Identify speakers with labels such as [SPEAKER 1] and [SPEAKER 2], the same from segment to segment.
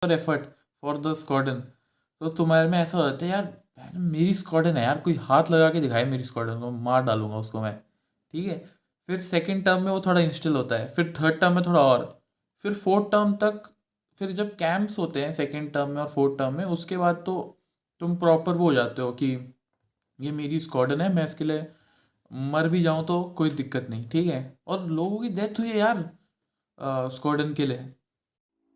[SPEAKER 1] और effort for the squadron, तो तुम्हारे में ऐसा हो जाता है यार, मेरी स्क्वाड्रन है यार, कोई हाथ लगा के दिखाए मेरी स्क्वाड्रन को, मार डालूंगा उसको मैं। ठीक है। फिर सेकंड टर्म में वो थोड़ा इंस्टिल होता है, फिर थर्ड टर्म में थोड़ा और, फिर फोर्थ टर्म तक। फिर जब कैंप्स होते हैं सेकंड टर्म में और फोर्थ टर्म में, उसके बाद तो तुम प्रॉपर वो हो जाते हो कि ये मेरी स्क्वाड्रन है, मैं इसके लिए मर भी जाऊं तो कोई दिक्कत नहीं। ठीक है। और लोगों की डेथ हुई है यार स्क्वाड्रन के लिए।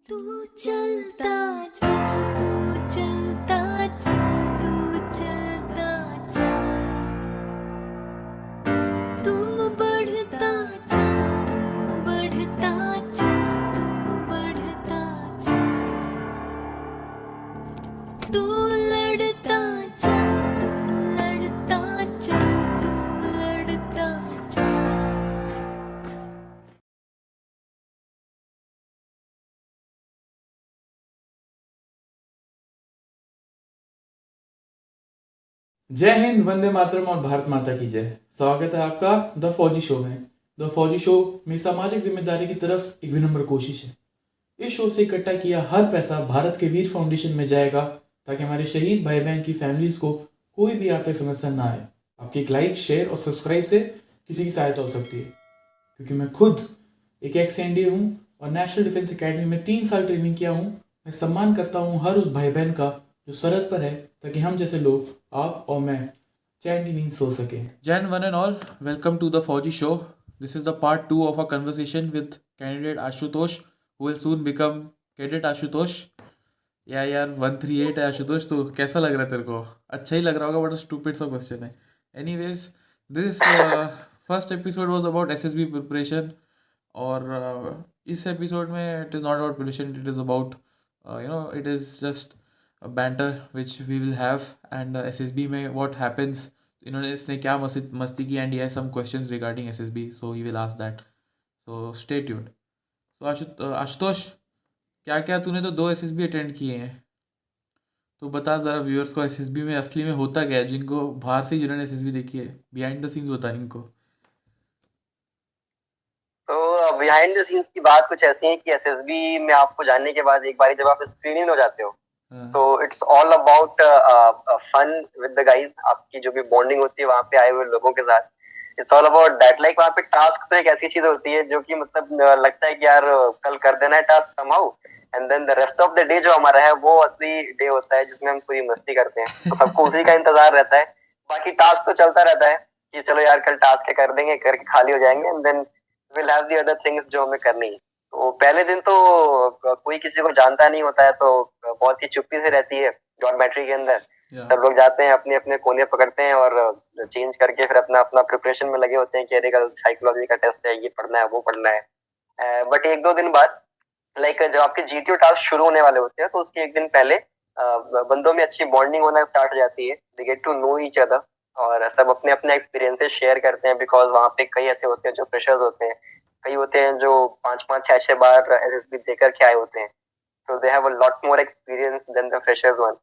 [SPEAKER 2] तू चलता चल, तू चलता चल, तू चलता चल, तू बढ़ता चल, तू बढ़ता चल, तू बढ़ता चल, तू लड़ता चल, तू लड़ता चल, तू लड़ता चल।
[SPEAKER 1] जय हिंद, वंदे मातरम और भारत माता की जय। स्वागत है आपका द फौजी शो में। द फौजी शो में सामाजिक जिम्मेदारी की तरफ एक विनम्र कोशिश है। इस शो से इकट्ठा किया हर पैसा भारत के वीर फाउंडेशन में जाएगा, ताकि हमारे शहीद भाई बहन की फैमिलीज को कोई भी आर्थिक समस्या ना आए। आपकी एक लाइक, शेयर और सब्सक्राइब से किसी की सहायता हो सकती है, क्योंकि मैं खुद एक एक्स एनडीए हूँ और नेशनल डिफेंस एकेडमी में 3 साल ट्रेनिंग किया हूँ। मैं सम्मान करता हूँ हर उस भाई बहन का जो सरहद पर है, ताकि हम जैसे लोग, आप और मैं, चैन की नींद सो सके। जैन one and all, welcome to the Fauji show. This is the part 2 of a conversation with candidate Ashutosh, who will soon become cadet Ashutosh. यार 138 है आशुतोष, तो कैसा लग रहा है तेरे को? अच्छा ही लग रहा होगा, बट स्टूपिड सा क्वेश्चन है। Anyways, this first episode was about SSB preparation. और इस एपिसोड में it is not about preparation, it is about it is just banter which we will have. And SSB में व्हाट हैपेंस, इन्होंने इसने क्या मस्ती मस्ती की, and he has some questions regarding SSB, so he will ask that. So stay tuned. तो आशुतोष, क्या क्या तूने तो 2 एसएसबी अटेंड किए हैं, तो बता ज़रा व्यूअर्स को एसएसबी में असली में होता क्या है, जिनको बाहर से जिन्होंने एसएसबी देखी है, बिहाइंड द सीन्स बता इनको।
[SPEAKER 3] तो बिहाइंड द सीन्स की बात कुछ ऐसी है कि एसएसबी में आपको जानने के बाद एक बार जब आप स्क्रीन हो जाते हो, तो it's all about fun with the guys. आपकी जो भी बॉन्डिंग होती है वहां पे आए हुए लोगों के साथ, it's all about that. Like वहां पे टास्क तो एक ऐसी चीज होती है जो कि मतलब लगता है कि यार कल कर देना है task somehow, and then the rest of the day जो हमारा है वो असली डे होता है जिसमें हम पूरी मस्ती करते हैं। तो सबको उसी का इंतजार रहता है। बाकी टास्क तो चलता रहता है कि चलो यार कल टास्क कर देंगे, करके खाली हो जाएंगे, and then will have the other things जो हमें करनी है। तो पहले दिन तो कोई किसी को जानता नहीं होता है, तो बहुत ही चुप्पी से रहती है डॉर्मेट्री के अंदर। सब लोग जाते हैं अपने अपने कोने पकड़ते हैं और चेंज करके फिर अपना अपना प्रिपरेशन में लगे होते हैं कि अरे कल साइकोलॉजी का टेस्ट है, ये पढ़ना है, वो पढ़ना है। बट एक दो दिन बाद, लाइक जब आपके जीटीओ टास्क शुरू होने वाले होते हैं, तो उसके एक दिन पहले बंदों में अच्छी बॉन्डिंग होना स्टार्ट हो जाती है। They get to know each other और सब अपने अपने एक्सपीरियंसेस शेयर करते हैं, बिकॉज वहाँ पे कई ऐसे होते हैं जो फ्रेशर्स होते हैं, कई होते हैं जो 5-5 6-6 बार एसएसबी देकर के आए होते हैं। तो they have a lot more experience than the freshers one.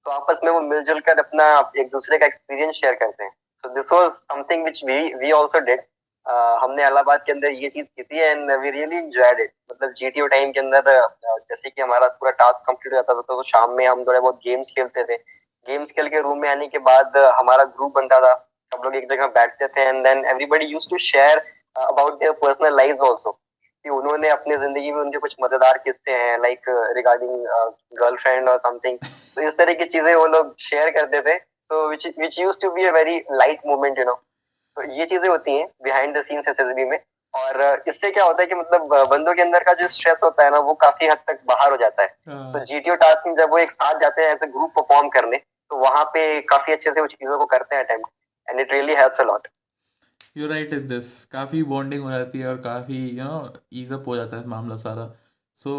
[SPEAKER 3] तो आपस में वो मिलजुल कर अपना एक दूसरे का एक्सपीरियंस शेयर करते हैं। So this was something which we also did. हमने इलाहाबाद के अंदर ये चीज की थी and we really enjoyed it. मतलब जीटीओ टाइम के अंदर जैसे कि हमारा पूरा टास्क कंप्लीट हो जाता था, तो शाम में हम थोड़े बहुत गेम्स खेलते थे। गेम्स खेल के रूम में आने के बाद हमारा ग्रुप बनता था, सब लोग एक जगह बैठते थे, and then everybody used to share about their personal lives also, कि उन्होंने अपनी जिंदगी में उनके कुछ मजेदार किस्से हैं, लाइक रिगार्डिंग गर्लफ्रेंड और समथिंग। तो इस तरह की चीजें वो लोग शेयर करते थे, तो which used to be a very light moment, you know. तो ये चीजें होती हैं बिहाइंड द सीन्स एसएसबी में। और इससे क्या होता है कि मतलब बंदों के अंदर का जो स्ट्रेस होता है ना, वो काफी हद तक बाहर हो जाता है। तो जीटीओ टास्क में जब वो एक साथ जाते हैं एज ए ग्रुप परफॉर्म करने, तो वहां पे काफी अच्छे से वो चीजों को करते हैं attempt, and it really helps a lot.
[SPEAKER 1] You right in this, काफ़ी बॉन्डिंग हो जाती है और काफ़ी ईज अप हो जाता है मामला सारा। सो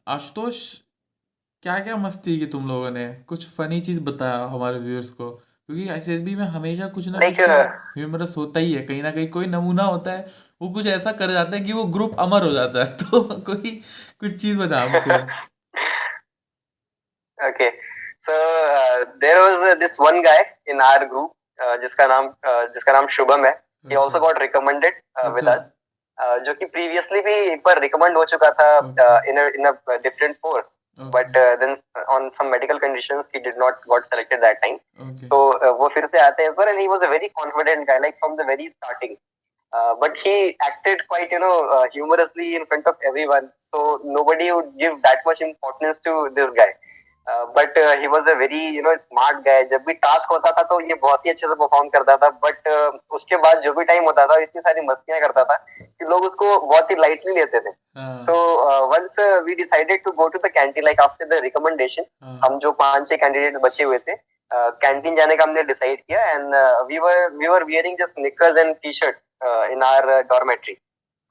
[SPEAKER 1] आशुतोष, क्या क्या मस्ती की तुम लोगों ने? कुछ फनी चीज़ बताया हमारे व्यूअर्स को, क्योंकि एसएसबी में हमेशा कुछ ना कुछ
[SPEAKER 3] लाइक
[SPEAKER 1] तो ह्यूमरस होता ही है, कहीं ना कहीं कोई नमूना होता है, वो कुछ ऐसा कर जाता है कि वो ग्रुप अमर हो जाता है। तो कोई कुछ चीज़ बता हमको।
[SPEAKER 3] Okay, so there was this one guy in our group जिसका नाम शुभम है. He also
[SPEAKER 1] अच्छा
[SPEAKER 3] got recommended with
[SPEAKER 1] अच्छा।
[SPEAKER 3] us. जो कि प्रीवियसली भी एक बार रिकमेंड हो चुका था in a different course, but then on some medical conditions he did not got selected that time. तो वो फिर से आते हैं पर, and he was a very confident guy like from the very starting. But he acted quite, humorously in front of everyone. So nobody would give that much importance to this guy. But he was a very, smart guy. जब भी task होता था तो ये बहुत ही अच्छे से perform करता था. बट उसके बाद जो भी टाइम होता था इतनी सारी मस्तियां करता था कि लोग उसको बहुत ही लाइटली लेते थे. So once we decided to go to the canteen, like after the recommendation, हम जो 5-6 कैंडिडेट बचे हुए थे, कैंटीन जाने का हमने डिसाइड किया. And we were wearing just knickers and T shirt in our dormitory.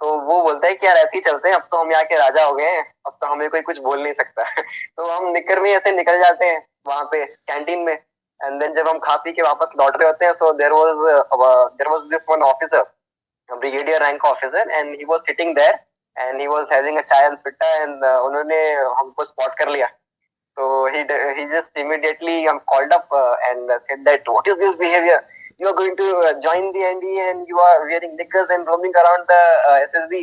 [SPEAKER 3] तो वो बोलता है कि यार ऐसे ही चलते हैं, अब तो हम यहाँ के राजा हो गए हैं, अब तो हमें कोई कुछ बोल नहीं सकता. तो हम निकर में ऐसे निकल जाते हैं वहां पे कैंटीन में. एंड देन जब हम खा पी के वापस लौट रहे होते हैं, so there was this one officer, brigadier rank officer, and he was sitting there and he was having a chai and Sutta. And उन्होंने हमको स्पॉट कर लिया. So he just immediately called up and said that, what is this behavior? You are going to join the NDA and you are wearing knickers and roaming around the SSB.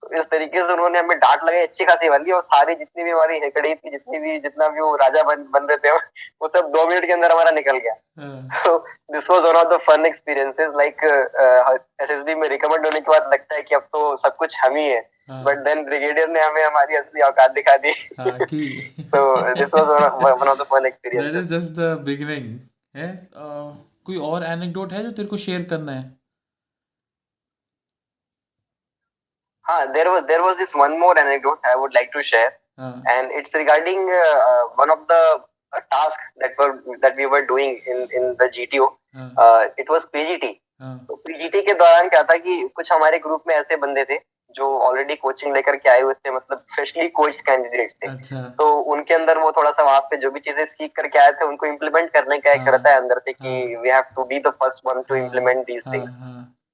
[SPEAKER 3] इस तरीके से उन्होंने हमें डांट लगाई अच्छी खासी वाली. और सारी जितनी भी हमारी हेकड़ी थी, जितना भी वो राजा बन रहे थे, वो सब 2 मिनट के अंदर हमारा निकल गया. So this was one of the fun experiences. Like SSB में रिकमेंड होने के बाद लगता है कि अब तो सब कुछ हम ही है, बट देन ब्रिगेडियर ने हमें हमारी असली औकात दिखा दी. So this was one of the fun experiences.
[SPEAKER 1] That is just the beginning. है कोई और एनेक्डोट है जो तेरे को शेयर करना है?
[SPEAKER 3] हाँ, there was this one more anecdote I would like to share, and it's regarding one of the tasks that we were doing in the GTO. It was PGT. तो PGT के दौरान क्या था कि कुछ हमारे ग्रुप में ऐसे बंदे थे जो ऑलरेडी कोचिंग लेकर के आए हुए थे, मतलब फ्रेशली कोच्ड कैंडिडेट थे. अच्छा. तो उनके अंदर वो थोड़ा सा वहां पे जो भी चीजें सीख करके आए थे उनको इम्प्लीमेंट करने का एक रहता है अंदर से कि we have to be the first one to implement these things.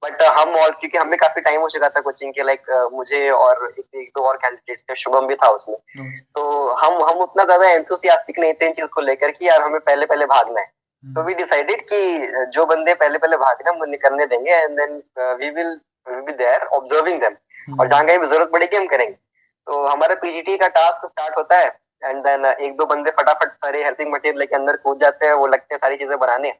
[SPEAKER 3] But हम और क्योंकि हमें काफी टाइम हो चुका था कोचिंग के, लाइक मुझे और एक दो और कैंडिडेट्स थे, शुभम भी था उसमें. तो हम उतना ज्यादा एंथुसियास्टिक नहीं थे इन चीज को लेकर कि यार हमें पहले भागना है. तो वी डिसाइडेड कि जो बंदे पहले भागना हम उन्हें करने देंगे, and then we will be there observing them, और जहाँ कहीं भी जरूरत पड़ेगी हम करेंगे. तो हमारा पीजीटी का टास्क स्टार्ट होता है, एंड देन 1-2 बंदे फटाफट सारे हेल्पिंग मटेरियल लेके अंदर कूद जाते हैं. वो लगते हैं सारी चीजें बनाने,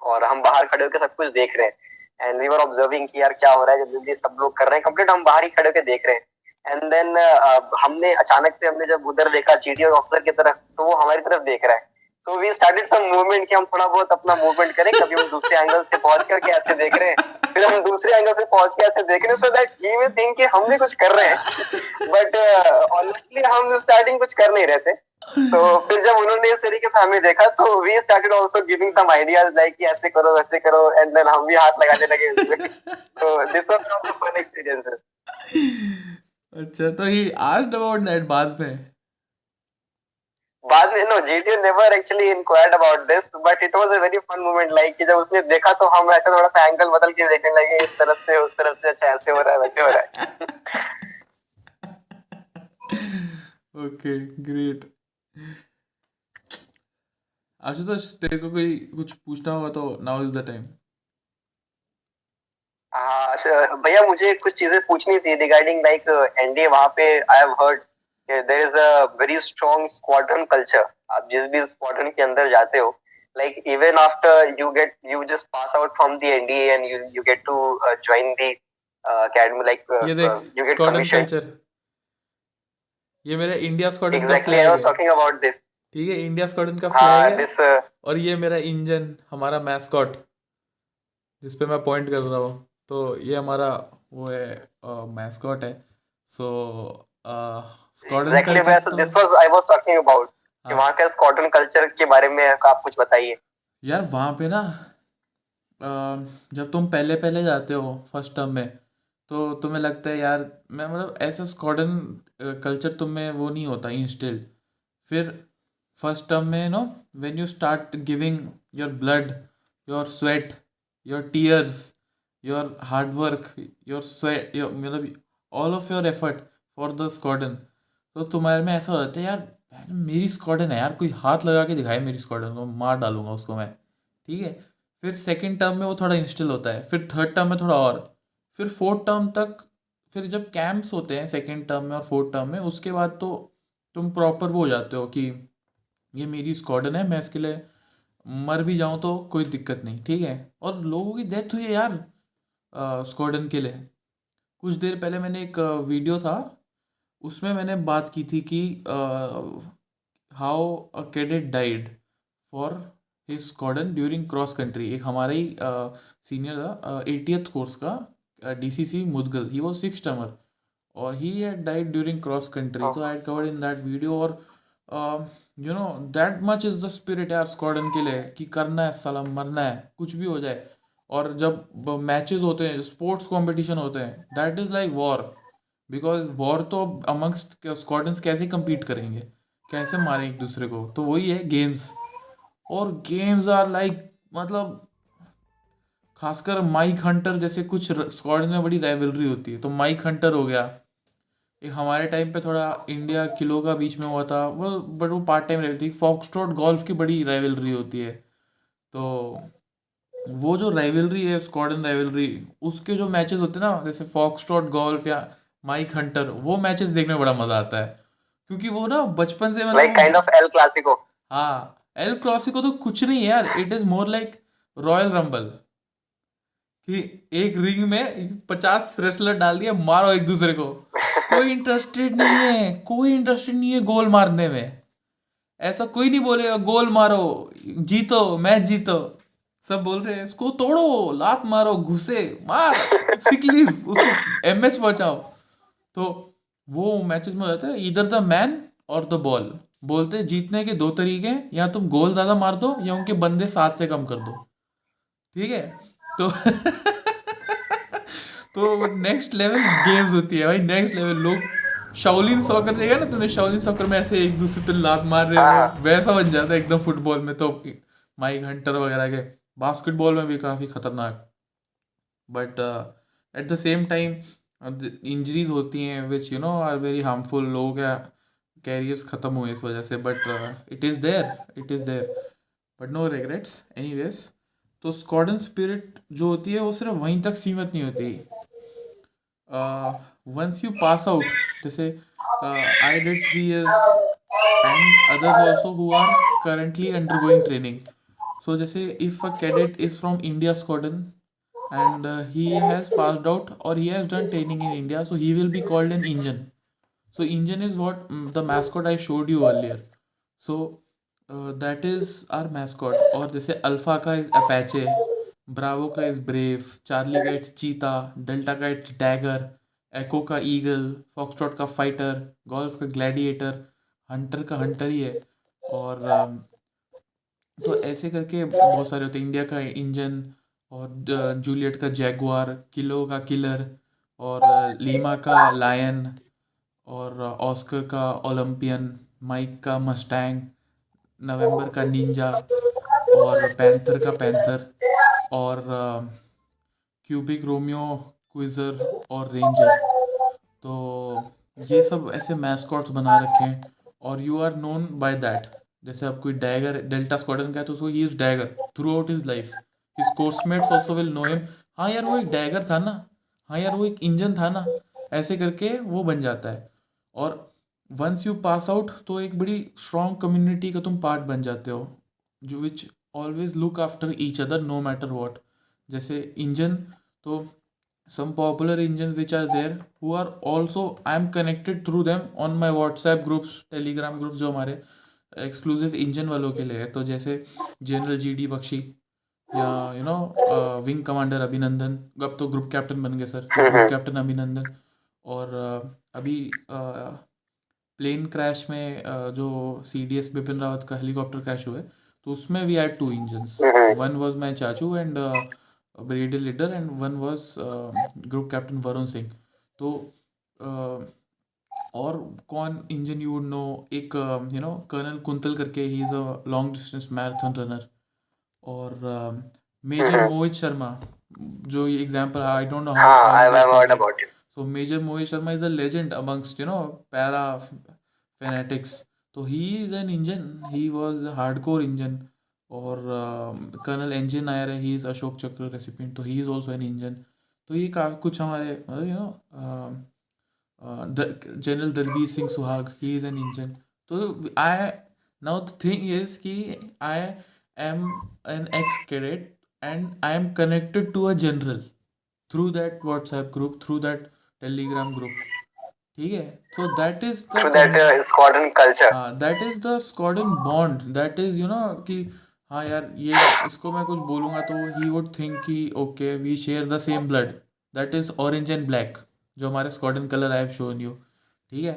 [SPEAKER 3] और हम बाहर खड़े होकर सब कुछ देख रहे हैं. एंड वी वर ऑब्जर्विंग कि यार क्या हो रहा है, जब जल्दी सब लोग कर रहे हैं कंप्लीट, हम बाहर ही खड़े होकर देख रहे हैं. एंड देन हमने अचानक से जब उधर देखा जीटीओ ऑफिसर की तरफ, तो वो हमारी तरफ देख रहा है. So we started some movement कि हम थोड़ा बहुत अपना मूवमेंट करें. कभी हम दूसरे एंगल से पहुंच करके ऐसे देख रहे हैं, फिर हम दूसरे एंगल से पहुंच के ऐसे देख रहे हैं, so that he will think कि हम भी कुछ कर रहे हैं. बट ऑनेस्टली हम स्टार्टिंग कुछ कर नहीं रहे थे. तो फिर जब उन्होंने इस तरीके से हमें देखा, तो we started also giving some ideas like कि ऐसे करो वैसे करो, and then हम भी हाथ लगाने लगे. So this was one of the fun experiences.
[SPEAKER 1] अच्छा, तो he asked about that बाद में
[SPEAKER 3] no, GTO never actually inquired about this, but it was a very fun moment. Like कि जब उसने देखा तो हम ऐसा थोड़ा सा एंगल बदल के देखने लगे, इस तरफ से उस तरफ से, अच्छा ऐसे हो रहा है वैसे हो रहा है.
[SPEAKER 1] Okay, great. आशुतोष, तेरे को कोई कुछ पूछना होगा तो नाउ इज द टाइम.
[SPEAKER 3] भैया मुझे कुछ चीजें पूछनी थी रिगार्डिंग लाइक एनडीए. वहाँ पे I have heard there is a very strong squadron culture. आप जिस भी स्क्वाड्रन के अंदर जाते हो, like even after you just pass out from the NDA and you get to join the academy, like
[SPEAKER 1] ये देख,
[SPEAKER 3] you get
[SPEAKER 1] squadron
[SPEAKER 3] commissioned.
[SPEAKER 1] Culture, ये मेरा इंडिया स्क्वाड्रन का
[SPEAKER 3] Exactly,
[SPEAKER 1] फ्लैग
[SPEAKER 3] I was
[SPEAKER 1] है.
[SPEAKER 3] talking about this.
[SPEAKER 1] ठीक है, India squadron का flag है.
[SPEAKER 3] this
[SPEAKER 1] और ये मेरा इंजन, हमारा मैस्कॉट, जिस पे मैं पॉइंट कर रहा हूँ. तो ये हमारा वो है मैस्कॉट है. So squadron
[SPEAKER 3] exactly,
[SPEAKER 1] culture,
[SPEAKER 3] so this was I was talking about कि वहाँ के स्क्वाड्रन कल्चर के बारे में आप कुछ बताइए.
[SPEAKER 1] यार वहाँ पे ना जब तुम पहले जाते हो फर्स्ट टर्म में, तो तुम्हें लगता है यार मैं मतलब ऐसा स्क्वाड्रन कल्चर तुम में वो नहीं होता इंस्टिल. फिर फर्स्ट टर्म में when you start giving your blood, your sweat, your tears, your hard work, your sweat, your मतलब all of your effort for the squadron, तो तुम्हारे में ऐसा हो जाता है यार मेरी स्क्वाड्रन है यार, कोई हाथ लगा के दिखाए मेरी स्क्वाड्रन को, मार डालूंगा उसको मैं. ठीक है. फिर सेकंड टर्म में वो थोड़ा इंस्टिल होता है, फिर थर्ड टर्म में थोड़ा और, फिर फोर्थ टर्म तक फिर जब कैंप्स होते हैं सेकेंड टर्म में और फोर्थ टर्म में, उसके बाद तो तुम प्रॉपर वो हो जाते हो कि ये मेरी स्क्वाडन है, मैं इसके लिए मर भी जाऊं तो कोई दिक्कत नहीं, ठीक है। और लोगों की डेथ हुई है यार स्क्वाडन के लिए। कुछ देर पहले मैंने एक वीडियो था, उसमें मैंने बात की थी कि how a cadet died for his squadron during cross country. एक हमारा ही सीनियर था 80th कोर्स का, DCC Mudgal, he was 6 termer और he had died during cross country. तो I had covered in that video. और you know that much is the spirit यार squadron के लिए, कि करना है साला, मरना है, कुछ भी हो जाए। और जब मैचेस होते हैं, स्पोर्ट्स कंपटीशन होते हैं, that is like war. Because war तो अमंगस्ट स्क्वाडन्स कैसे compete करेंगे, कैसे मारें एक दूसरे को, तो वही है गेम्स। और गेम्स आर लाइक, मतलब खासकर माइक हंटर जैसे कुछ स्क्वाड्स में बड़ी राइवलरी होती है। तो माइक हंटर हो गया, एक हमारे टाइम पे थोड़ा इंडिया किलो का बीच में हुआ था वो, बट वो पार्ट टाइम रहती थी। फॉक्सट्रॉट गोल्फ की बड़ी राइवलरी होती है। तो वो जो राइवलरी है, स्क्वाडन राइवलरी, उसके जो मैचेस होते हैं ना, जैसे फॉक्सट्रॉट गोल्फ या माइक हंटर, वो मैचेस देखने में बड़ा मजा आता है। क्योंकि वो ना बचपन से
[SPEAKER 3] like kind of El Clasico.
[SPEAKER 1] हाँ, एल क्लासिको तो कुछ नहीं है यार, it is more like royal rumble, कि एक रिंग में 50 रेसलर डाल दिया, मारो एक दूसरे को। कोई इंटरेस्टेड नहीं है, कोई इंटरेस्टेड नहीं है गोल मारने में। ऐसा कोई नहीं बोलेगा गोल मारो, जीतो, मैच जीतो। सब बोल रहे हैं इसको तोड़ो, लात मारो, घुसे मार, सिकलीव, उसको MH पहुंचाओ। तो वो मैचेस में हो जाता है इधर द मैन और द बॉल। बोलते हैं जीतने के दो तरीके हैं, या तुम गोल ज्यादा मार दो या उनके बंदे 7 से कम कर दो, ठीक है। तो तो नेक्स्ट लेवल गेम्स होती है भाई, नेक्स्ट लेवल। लोग शाओलिन सॉकर देखा ना तूने, शाओलिन सॉकर में ऐसे एक दूसरे पे लात मार रहे हो, वैसा बन जाता है एकदम फुटबॉल में। तो माइक हंटर वगैरह के, बास्केटबॉल में भी काफ़ी खतरनाक। But at the same time injuries होती हैं which you know are very harmful. लोगों का कैरियर्स ख़त्म हुए इस वजह से, but it is there, it is there, but no regrets anyways. तो स्क्वाडन स्पिरिट जो होती है वो सिर्फ वहीं तक सीमित नहीं होती। वंस यू पास आउट, जैसे I did 3 years and others also who are currently undergoing training. So जैसे if a cadet is from India squadron and he has passed out or he has done training in India, so he will be called an Indian. So Indian is what the mascot I showed you earlier. So that is our mascot. और जैसे alpha का is Apache, Bravo का is brave, Charlie का it's चीता, delta का it's dagger, एको का eagle, foxtrot का fighter, golf का ग्लैडिएटर, हंटर का हंटर ही है। और तो ऐसे करके बहुत सारे होते हैं। इंडिया का इंजन, और जूलियट का जैगुआर, किलो का किलर, और लीमा का लायन, और ऑस्कर का ओलंपियन, माइक का मस्टैंग, नवंबर का निंजा, और पैंथर का पैंथर, और क्यूबिक रोमियो, क्विज़र और रेंजर। तो ये सब ऐसे मैस्कॉट्स बना रखे हैं और you are known by that. जैसे अब कोई डैगर डेल्टा स्क्वाड्रन का है तो उसको he is dagger through out his life, his coursemates also will know him. हाँ यार वो एक डैगर था ना, हाँ यार वो एक इंजन था ना, ऐसे करके वो बन जाता है। और वंस यू पास आउट तो एक बड़ी स्ट्रॉन्ग कम्युनिटी का तुम पार्ट बन जाते हो, जो which always look after each other no matter what. जैसे इंजन, तो some popular engines which are there who are also I am connected through them on my WhatsApp groups, Telegram groups जो हमारे exclusive engine वालों के लिए है। तो जैसे जनरल GD बख्शी, या यू नो विंग कमांडर अभिनंदन, अब तो ग्रुप कैप्टन बन गए सर, तो ग्रुप कैप्टन अभिनंदन। और अभी प्लेन क्रैश में जो CDS बिपिन रावत का हेलीकॉप्टर क्रैश हुआ है, तो उसमें we had 2 engines, one was my चाचू and brigadier leader, and one was group captain Varun Singh. तो और कौन इंजन यू वुड नो, एक यू नो कर्नल कुंतल करके, he is a long distance marathon runner. और मेजर मोहित शर्मा, जो ये example, I don't know how. So Major Mohit Sharma is a legend amongst para fanatics. So he is an Indian. He was a hardcore Indian. और Colonel NJ Nair है, he is Ashok Chakra recipient. तो he is also an Indian. तो ये कुछ हमारे general Dalbir Singh Suhag, he is an engine. तो I now the thing is कि I am an ex cadet and I am connected to a general through that WhatsApp group, through that Telegram group. ठीक है, so that is the
[SPEAKER 3] through that squadron culture.
[SPEAKER 1] हाँ, that is the squadron bond. That is कि हाँ यार, ये इसको मैं कुछ बोलूँगा तो ही वुड थिंक कि okay we share the same blood. That is orange and black, जो हमारे squadron colour I have shown you. ठीक है,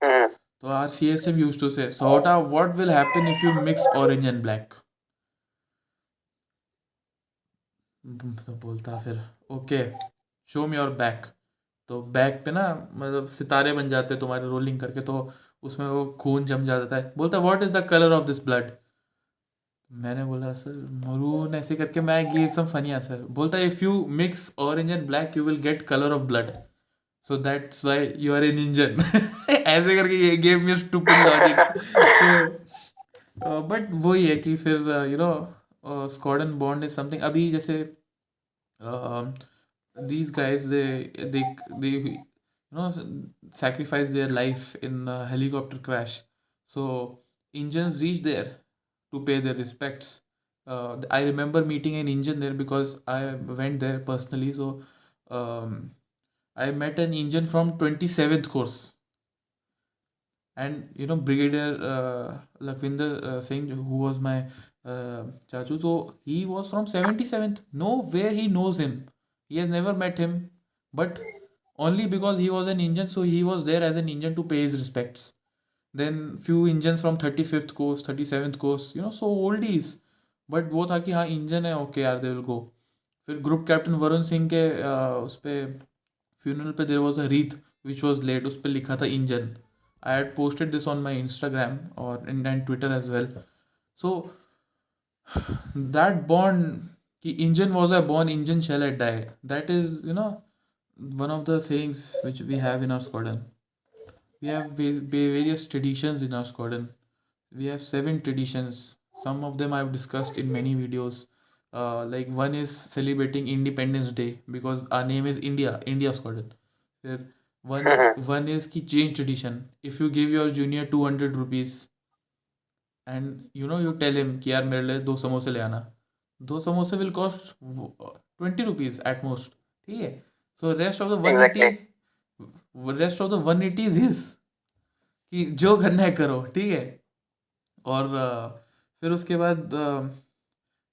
[SPEAKER 3] Hmm.
[SPEAKER 1] तो R C S M used to say सोटा what will happen if you mix orange and black. तो बोलता फिर okay show me your back. तो बैक पे ना मतलब सितारे बन जाते हैं तुम्हारे रोलिंग करके, तो उसमें वो खून जम जाता है. बोलता what is the colour of this blood. मैंने बोला सर मरून ऐसे करके, मैं गिव सम फनी आंसर. बोलता if you mix orange and black you will get colour of blood, so that's why you are an engine. ऐसे करके ये gave me stupid logic. तो बट वही है कि फिर स्क्वाडन बॉन्ड इज समथिंग. अभी जैसे these guys they sacrifice their life in a helicopter crash, so engines reach there to pay their respects. I remember meeting an engine there because I went there personally. So I met an engine from 27th course, and Brigadier Lakwinder Singh, who was my chachu, so he was from 77th. Nowhere he knows him, he has never met him, but only because he was an engine, so he was there as an engine to pay his respects. Then few engines from 35th course, 37th course, so oldies, but वो था कि हाँ engine है, okay यार they will go. फिर group captain Varun Singh के उस पर फ्यूनरल पे there was a wreath which was laid, उस पर लिखा था engine. I had posted this on my Instagram or and Twitter as well. So that bond, ki engine was I born, engine shall I die. That is, one of the sayings which we have in our squadron. We have various traditions in our squadron. We have 7 traditions. Some of them I've discussed in many videos. Like one is celebrating Independence Day because our name is India Squadron. Then one is ki change tradition. If you give your junior 200 rupees and you tell him कि यार मेरे लिए 2 समोसे ले आना, 2 समोसे will cost 20 rupees at most. ठीक है, so rest of the 180 is his, कि जो करना है करो. ठीक है, और फिर उसके बाद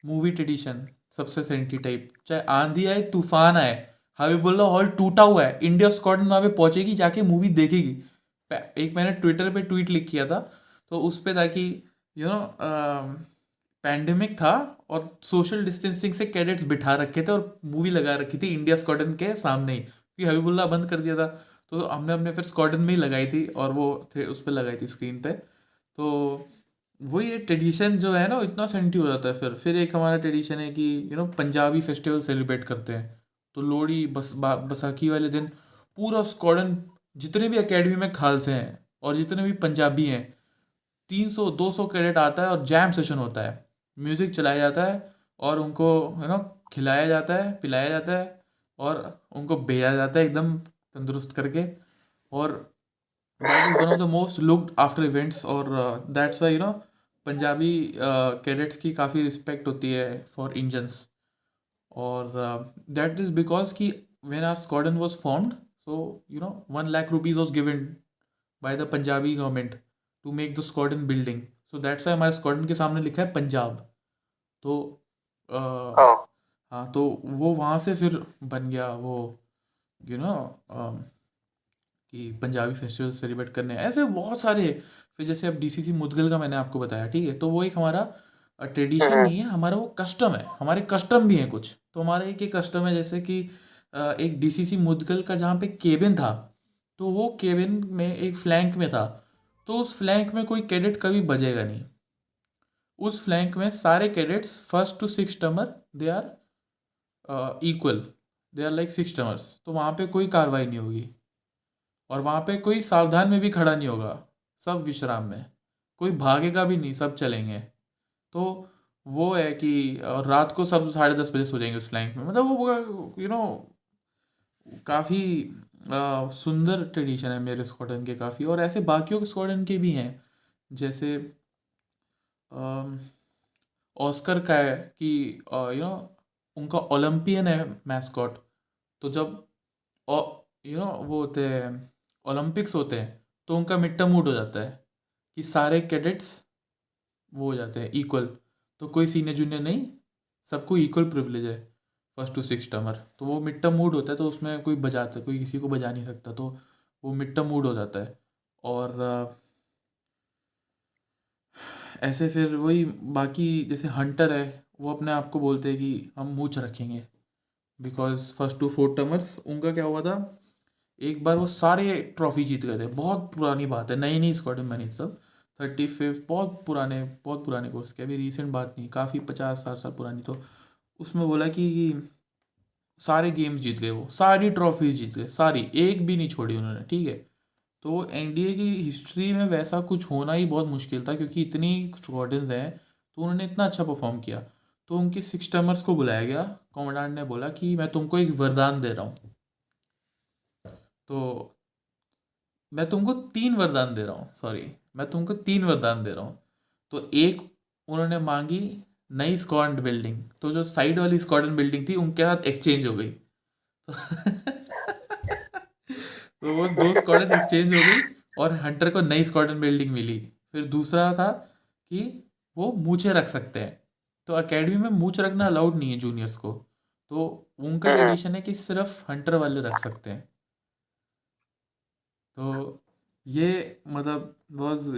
[SPEAKER 1] मूवी ट्रेडिशन सबसे सेंटी टाइप, चाहे आंधी आए तूफान आए, हबीबुल्ला हॉल टूटा हुआ है, इंडिया स्क्वाडन वहाँ पे पहुंचेगी, जाके मूवी देखेगी. एक मैंने ट्विटर पे ट्वीट लिख किया था, तो उस पे था कि पैंडेमिक था और सोशल डिस्टेंसिंग से कैडेट्स बिठा रखे थे और मूवी लगा रखी थी इंडिया स्क्वाडन के सामने ही, क्योंकि हबीबुल्ला बंद कर दिया था. तो हमने फिर स्क्वाडन में ही लगाई थी और वो थे उस पर लगाई थी स्क्रीन पे. तो वही ये ट्रेडिशन जो है ना इतना सेंटी हो जाता है. फिर एक हमारा ट्रेडिशन है कि पंजाबी फेस्टिवल सेलिब्रेट करते हैं. तो लोहड़ी बैसाखी वाले दिन पूरा स्क्वाडन, जितने भी एकेडमी में खालसे हैं और जितने भी पंजाबी हैं, 300-200 कैडेट आता है और जैम सेशन होता है. म्यूज़िक चलाया जाता है और उनको खिलाया जाता है, पिलाया जाता है और उनको भेजा जाता है एकदम तंदुरुस्त करके. और that is one of the most looked after events. और दैट्स वाई पंजाबी कैडेट्स की काफ़ी रिस्पेक्ट होती है फॉर इंजन्स. और दैट इज़ बिकॉज कि when our squadron was formed, so 1 lakh rupees was given by the Punjabi government to make the squadron building. So that's why हमारे squadron के सामने लिखा है पंजाब. तो हाँ, तो वो वहाँ से फिर बन गया वो कि पंजाबी फेस्टिवल सेलिब्रेट करने. ऐसे बहुत सारे. फिर जैसे अब DCC मुदगल का मैंने आपको बताया, ठीक है, तो वो एक हमारा ट्रेडिशन नहीं है, हमारा वो कस्टम है. हमारे कस्टम भी हैं कुछ. तो हमारा एक कस्टम है, जैसे कि एक DCC मुदगल का जहाँ पे केबिन था, तो वो केबिन में एक फ्लैंक में था, तो उस फ्लैंक में कोई कैडेट कभी बजेगा नहीं. उस फ्लैंक में सारे cadets 1st to 6th termer they are equal, they are like 6 termers. तो वहाँ पे कोई कार्रवाई नहीं होगी और वहाँ पे कोई सावधान में भी खड़ा नहीं होगा, सब विश्राम में. कोई भागेगा भी नहीं, सब चलेंगे. तो वो है कि रात को सब 10:30 बजे सो जाएंगे उस फ्लैंक में. मतलब वो काफ़ी सुंदर ट्रेडिशन है मेरे स्क्वाडन के काफ़ी, और ऐसे बाकियों के स्क्वाडन के भी हैं। जैसे ऑस्कर का है कि उनका ओलंपियन है मैस्कॉट। तो जब वो होते हैं ओलंपिक्स होते हैं, तो उनका मिड टर्म मूड हो जाता है कि सारे कैडेट्स वो हो जाते हैं इक्वल। तो कोई सीनियर जूनियर नहीं, सबको इक्वल प्रिविलेज है फर्स्ट टू सिक्स टर्मर। तो वो मिड टर्म मूड होता है, तो उसमें कोई बजाता कोई किसी को बजा नहीं सकता, तो वो मिड टर्म मूड हो जाता है। और ऐसे फिर वही बाकी जैसे हंटर है, वो अपने आप को बोलते हैं कि हम मूछ रखेंगे, because first to fourth termers उनका क्या हुआ था, एक बार वो सारे ट्रॉफी जीत गए थे। बहुत पुरानी बात है, नई नई स्क्वाड में बनी थी तब, 35, बहुत पुराने कोर्स की, अभी रिसेंट बात नहीं, काफ़ी 50-60 साल पुरानी। तो उसमें बोला कि सारे गेम्स जीत गए, वो सारी ट्रॉफीज जीत गए, सारी, एक भी नहीं छोड़ी उन्होंने, ठीक है। तो एनडीए की हिस्ट्री में वैसा कुछ होना ही बहुत मुश्किल था, क्योंकि इतनी स्क्वाड्रंस हैं, तो उन्होंने इतना अच्छा परफॉर्म किया। तो उनके सिक्स टर्मर्स को बुलाया गया, कमांडेंट ने बोला कि मैं तुमको एक वरदान दे रहा हूँ, तो मैं तुमको 3 वरदान दे रहा हूँ, सॉरी, मैं तुमको 3 वरदान दे रहा हूँ। तो एक उन्होंने मांगी नई स्क्वाड बिल्डिंग, तो जो साइड वाली स्क्वाड बिल्डिंग थी उनके साथ एक्सचेंज हो गई। तो वो 2 स्क्वाड एक्सचेंज हो गई, और हंटर को नई स्क्वाड बिल्डिंग मिली। फिर दूसरा था कि वो मूछें रख सकते हैं, तो एकेडमी में मूछ रखना अलाउड नहीं है जूनियर्स को, तो उनका ट्रेडिशन है कि सिर्फ हंटर वाले रख सकते हैं। तो ये मतलब was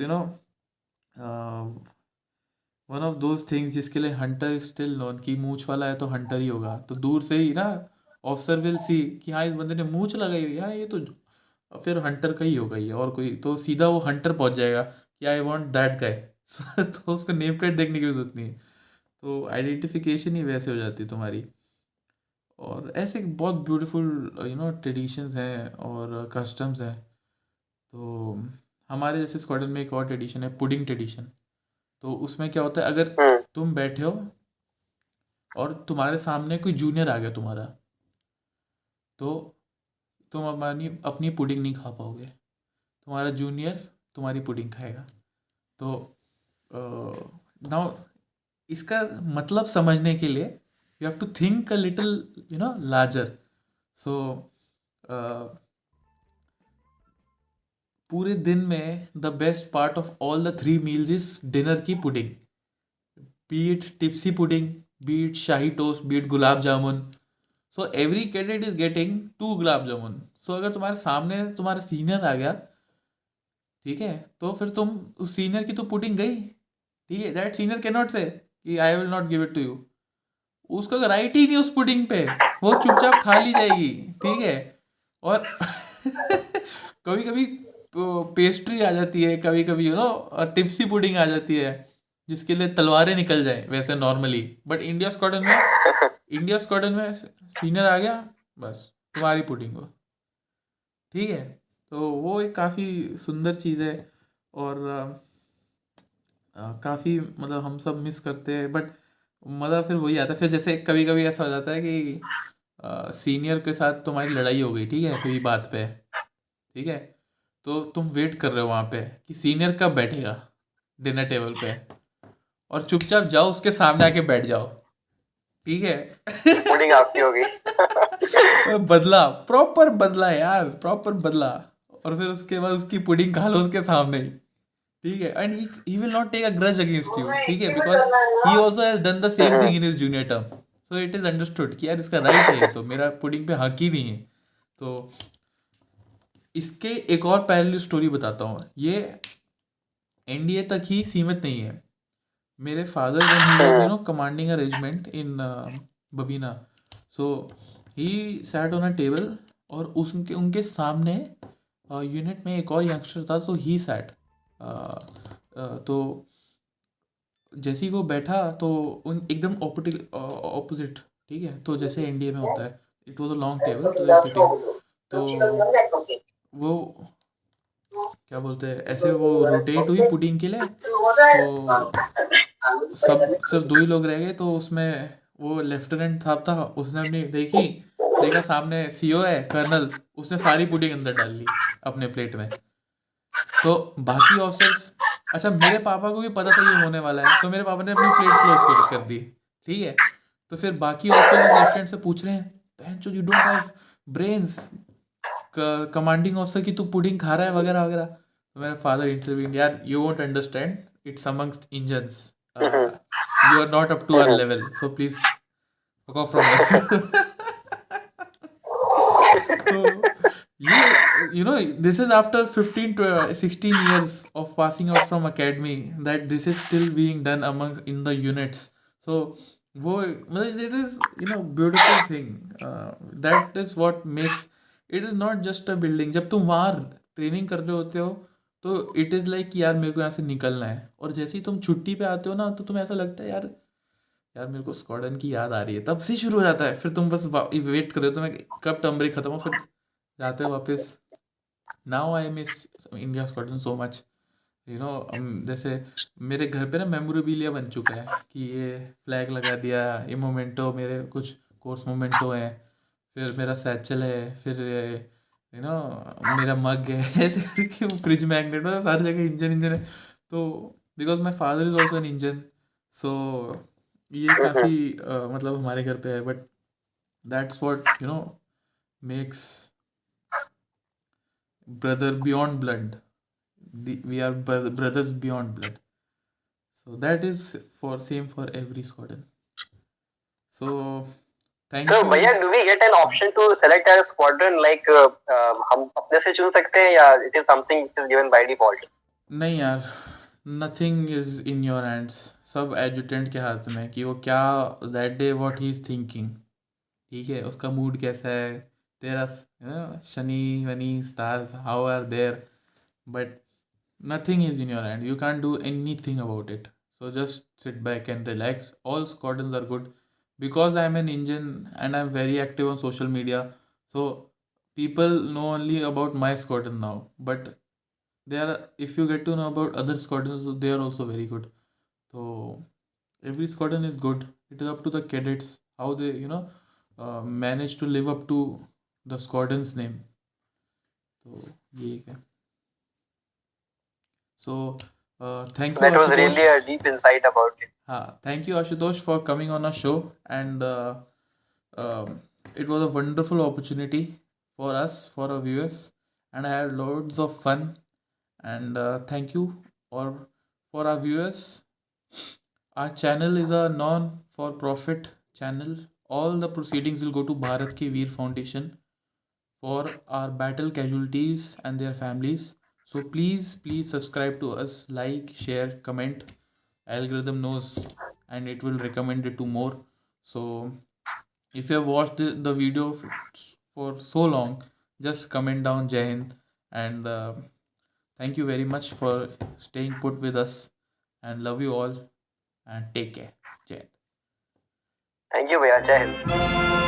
[SPEAKER 1] one of those things जिसके लिए हंटर स्टिल नोन, कि मूछ वाला है तो हंटर ही होगा। तो दूर से ही ना ऑफिसर विल सी कि हाँ इस बंदे ने मूछ लगाई हुई है, हाँ ये तो फिर हंटर का ही होगा ये, और कोई तो सीधा वो हंटर पहुंच जाएगा कि आई वांट दैट गाय। तो उसको नेम प्लेट देखने की जरूरत नहीं है, तो आइडेंटिफिकेशन ही वैसे हो जाती है तुम्हारी। और ऐसे बहुत ब्यूटीफुल ट्रेडिशंस हैं और कस्टम्स हैं। तो हमारे जैसे स्क्वाडन में एक और ट्रेडिशन है, पुडिंग ट्रेडिशन। तो उसमें क्या होता है, अगर तुम बैठे हो और तुम्हारे सामने कोई जूनियर आ गया तुम्हारा, तो तुम अपनी पुडिंग नहीं खा पाओगे, तुम्हारा जूनियर तुम्हारी पुडिंग खाएगा। तो नाउ इसका मतलब समझने के लिए you have to think a little larger. So पूरे दिन में the best part of all the 3 meals is dinner की pudding, be it tipsy pudding, be it shahi toast, be it gulab jamun. So every cadet is getting 2 gulab jamun. So अगर तुम्हारे सामने तुम्हारा सीनियर आ गया, ठीक है, तो फिर तुम उस सीनियर की तो पुडिंग गई, ठीक है, that senior can not say कि I will not give it to you. उसका राइट ही नहीं उस पुडिंग पे, वो चुपचाप खा ली जाएगी, ठीक है। और कभी कभी पेस्ट्री आ जाती है, कभी कभी टिप्सी पुडिंग आ जाती है, जिसके लिए तलवारें निकल जाए वैसे नॉर्मली। बट इंडिया स्क्वाडन में सीनियर आ गया, बस तुम्हारी पुडिंग हो, ठीक है। तो वो एक काफ़ी सुंदर चीज़ है, और काफ़ी मतलब हम सब मिस करते हैं, बट मज़ा फिर वही आता है। फिर जैसे कभी कभी ऐसा हो जाता है कि सीनियर के साथ तुम्हारी लड़ाई हो गई, ठीक है, कोई बात पे, ठीक है, तो तुम वेट कर रहे हो वहाँ पे कि सीनियर कब बैठेगा डिनर टेबल पे, और चुपचाप जाओ उसके सामने आके बैठ जाओ, ठीक है।
[SPEAKER 3] पुडिंग आपकी होगी।
[SPEAKER 1] बदला, प्रॉपर बदला यार, प्रॉपर बदला। और फिर उसके बाद उसकी पुडिंग खा लो उसके सामने ही, ठीक है। And he will not take a grudge against you, ठीक है, because he also has done the same thing in his junior term. So it is understood कि यार इसका राइट है, तो मेरा पुडिंग पे हक ही नहीं है। तो इसके एक और पैरेलल स्टोरी बताता हूँ, ये एनडीए तक ही सीमित नहीं है। मेरे father when he was commanding a regiment in Babina, so he sat on a table, और उसके उनके सामने यूनिट में एक और यंगस्टर था, सो ही सैट। तो जैसे ही वो बैठा तो उन एकदम ऑपोजिट, ठीक है, तो जैसे एनडीए में होता है, it was a long table, तो सिटिंग, तो वो क्या बोलते हैं, ऐसे वो रोटेट हुई पुडिंग के लिए, तो सब सिर्फ 2 ही लोग रह गए। तो उसमें वो लेफ्टिनेंट साहब था, उसने अपनी देखी, देखा सामने सीओ है कर्नल, उसने सारी पुडिंग अंदर डाल ली अपने प्लेट में। तो बाकी ऑफिसर्स, अच्छा मेरे पापा को भी पता था ये होने वाला है, तो मेरे पापा ने अपनी प्लेट क्लोज कर दी, ठीक है। तो फिर बाकी ऑफिसर्स उस लेफ्टिनेंट से पूछ रहे हैं, बहन you don't have brains, commanding officer की तू पुडिंग खा रहा है वगैरह वगैरह। तो मेरा फादर इंटरव्यून, यार you won't understand, it's amongst engines, you are not up to our level, so please fuck off from us. तो ये this is after 15 to 16 years of passing out from academy that this is still being done among in the units. So वो मतलब it is beautiful thing, that is what makes it is not just a building. जब तुम वहाँ training कर रहे होते हो तो it is like कि यार मेरे को यहाँ से निकलना है, और जैसे ही तुम छुट्टी पे आते हो ना तो तुम्हें ऐसा लगता है यार मेरे को स्क्वाड्रन की याद आ रही है, तब से शुरू हो जाता है। फिर तुम बस वेट कर रहे हो तुम्हें कब टर्म ब्रेक खत्म हो, फिर जाते हो वापस। Now I miss India squadron so much, जैसे मेरे घर पे ना मेमोरेबिलिया बन चुका है कि ये फ्लैग लगा दिया, ये मोमेंटो, मेरे कुछ कोर्स मोमेंटो हैं, फिर मेरा सैचल है, फिर मेरा मग है ऐसे करके वो फ्रिज मैग्नेट में सारी जगह इंजन है। तो because my father is also an engine, so ये काफ़ी मतलब हमारे घर पे है, but that's what makes brother beyond blood. We are brothers beyond blood. So that is same for every squadron. So thank you.
[SPEAKER 3] So भैया, do we get an option to select our squadron, like हम अपने से चुन सकते हैं, या it is something which is given by default?
[SPEAKER 1] नहीं यार, nothing is in your hands. सब एजुटेंट के हाथ में कि वो क्या that day what he is thinking, ठीक है, उसका मूड कैसा है, तेरा शनि वनी stars how are there, but nothing is in your hand. You can't do anything about it. So just sit back and relax. All squadrons are good. Because I am an Indian and I am very active on social media, so people know only about my squadron now. But if you get to know about other squadrons, they are also very good. So every squadron is good. It is up to the cadets how they manage to live up to the squadron's name. So ये है. So thank you.
[SPEAKER 3] That was
[SPEAKER 1] Ashutosh.
[SPEAKER 3] really a deep insight about it.
[SPEAKER 1] Thank you Ashutosh for coming on our show, and it was a wonderful opportunity for us, for our viewers, and I had loads of fun. And thank you for our viewers. Our channel is a non-for-profit channel. All the proceedings will go to Bharat Ki Veer Foundation for our battle casualties and their families. So please subscribe to us, like, share, comment. Algorithm knows and it will recommend it to more. So if you have watched the video for so long, just comment down Jai Hind, and thank you very much for staying put with us, and love you all, and take care. Jai Hind.
[SPEAKER 3] Thank you भैया, जय हिंद.